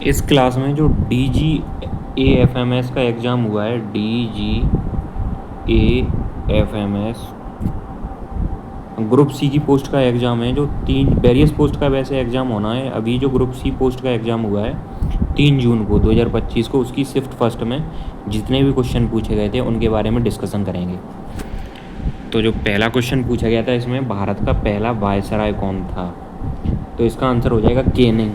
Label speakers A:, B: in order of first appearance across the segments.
A: इस क्लास में जो DGAFMS का एग्ज़ाम हुआ है, DGAFMS ग्रुप सी की पोस्ट का एग्ज़ाम है, जो 3 वेरियस पोस्ट का वैसे एग्ज़ाम होना है। अभी जो ग्रुप सी पोस्ट का एग्ज़ाम हुआ है 3 जून को 2025 को, उसकी शिफ्ट फर्स्ट में जितने भी क्वेश्चन पूछे गए थे उनके बारे में डिस्कशन करेंगे। तो जो पहला क्वेश्चन पूछा गया था इसमें, भारत का पहला वायसराय कौन था? तो इसका आंसर हो जाएगा केनिंग।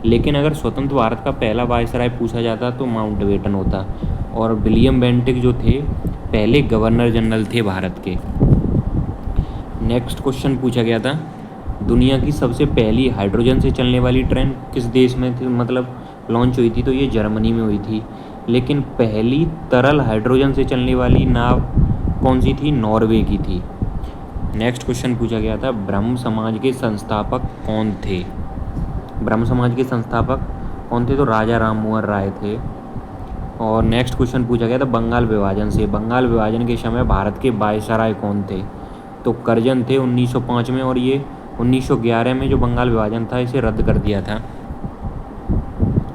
A: लेकिन अगर स्वतंत्र भारत का पहला वायसराय पूछा जाता तो माउंटबेटन होता, और विलियम बेंटिक जो थे पहले गवर्नर जनरल थे भारत के। नेक्स्ट क्वेश्चन पूछा गया था, दुनिया की सबसे पहली हाइड्रोजन से चलने वाली ट्रेन किस देश में थी, मतलब लॉन्च हुई थी? तो ये जर्मनी में हुई थी। लेकिन पहली तरल हाइड्रोजन से चलने वाली नाव कौन सी थी? नॉर्वे की थी। नेक्स्ट क्वेश्चन पूछा गया था, ब्रह्म समाज के संस्थापक कौन थे? ब्रह्म समाज के संस्थापक कौन थे? तो राजा राममोहन राय थे। और नेक्स्ट क्वेश्चन पूछा गया था बंगाल विभाजन से, बंगाल विभाजन के समय भारत के वायसराय कौन थे? तो करजन थे 1905 में, और ये 1911 में जो बंगाल विभाजन था इसे रद्द कर दिया था।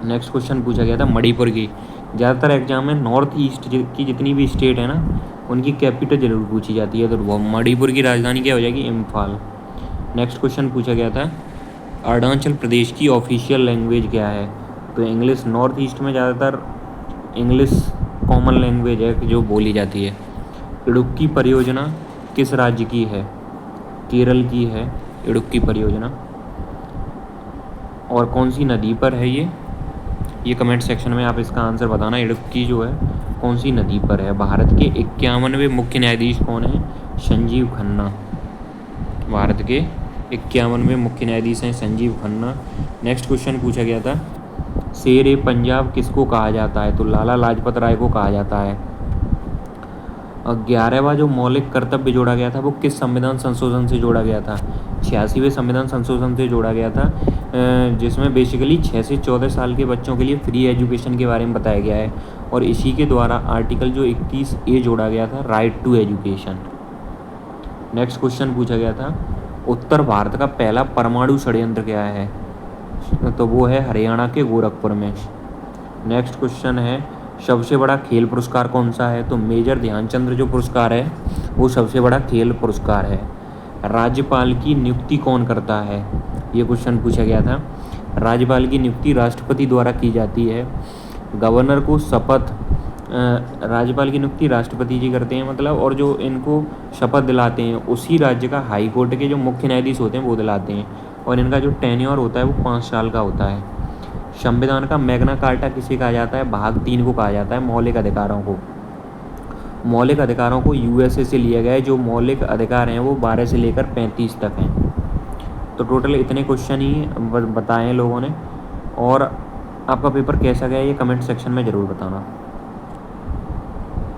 A: नेक्स्ट क्वेश्चन पूछा गया था मणिपुर की। ज़्यादातर एग्जाम में नॉर्थ ईस्ट की जितनी भी स्टेट है ना, उनकी कैपिटल जरूर पूछी जाती है, तो वो मणिपुर की राजधानी क्या हो जाएगी? इम्फाल। नेक्स्ट क्वेश्चन पूछा गया था अरुणाचल प्रदेश की ऑफिशियल लैंग्वेज क्या है? तो इंग्लिश। नॉर्थ ईस्ट में ज़्यादातर इंग्लिश कॉमन लैंग्वेज है जो बोली जाती है। इडुक्की परियोजना किस राज्य की है? केरल की है इडुक्की परियोजना। और कौन सी नदी पर है ये कमेंट सेक्शन में आप इसका आंसर बताना। इडुक्की जो है कौन सी नदी पर है? भारत के 51वें मुख्य न्यायाधीश कौन है? संजीव खन्ना। भारत के 51वें मुख्य न्यायाधीश हैं संजीव खन्ना। नेक्स्ट क्वेश्चन पूछा गया था शेर ए पंजाब किसको कहा जाता है? तो लाला लाजपत राय को कहा जाता है। 11वां जो मौलिक कर्तव्य जोड़ा गया था वो किस संविधान संशोधन से जोड़ा गया था? 86वें संविधान संशोधन से जोड़ा गया था, जिसमें बेसिकली 6 से 14 साल के बच्चों के लिए फ्री एजुकेशन के बारे में बताया गया है। और इसी के द्वारा आर्टिकल जो 21A जोड़ा गया था, right to education. Next question पूछा गया था उत्तर भारत का पहला परमाणु षड्यंत्र क्या है? तो वो है हरियाणा के गोरखपुर में। नेक्स्ट क्वेश्चन है सबसे बड़ा खेल पुरस्कार कौन सा है? तो मेजर ध्यानचंद्र जो पुरस्कार है वो सबसे बड़ा खेल पुरस्कार है। राज्यपाल की नियुक्ति कौन करता है? ये क्वेश्चन पूछा गया था। राज्यपाल की नियुक्ति राष्ट्रपति द्वारा की जाती है। गवर्नर को शपथ राज्यपाल की नियुक्ति राष्ट्रपति जी करते हैं, मतलब, और जो इनको शपथ दिलाते हैं उसी राज्य का हाई कोर्ट के जो मुख्य न्यायाधीश होते हैं वो दिलाते हैं। और इनका जो टेन्योर होता है वो 5 साल का होता है। संविधान का मैग्ना कार्टा किसे कहा जाता है? भाग 3 को कहा जाता है, मौलिक अधिकारों को। मौलिक अधिकारों को यूएसए से लिया गया है। जो मौलिक अधिकार हैं वो 12 से लेकर 35 तक हैं। तो टोटल इतने क्वेश्चन ही बताए हैं लोगों ने। और आपका पेपर कैसा गया ये कमेंट सेक्शन में ज़रूर बताना।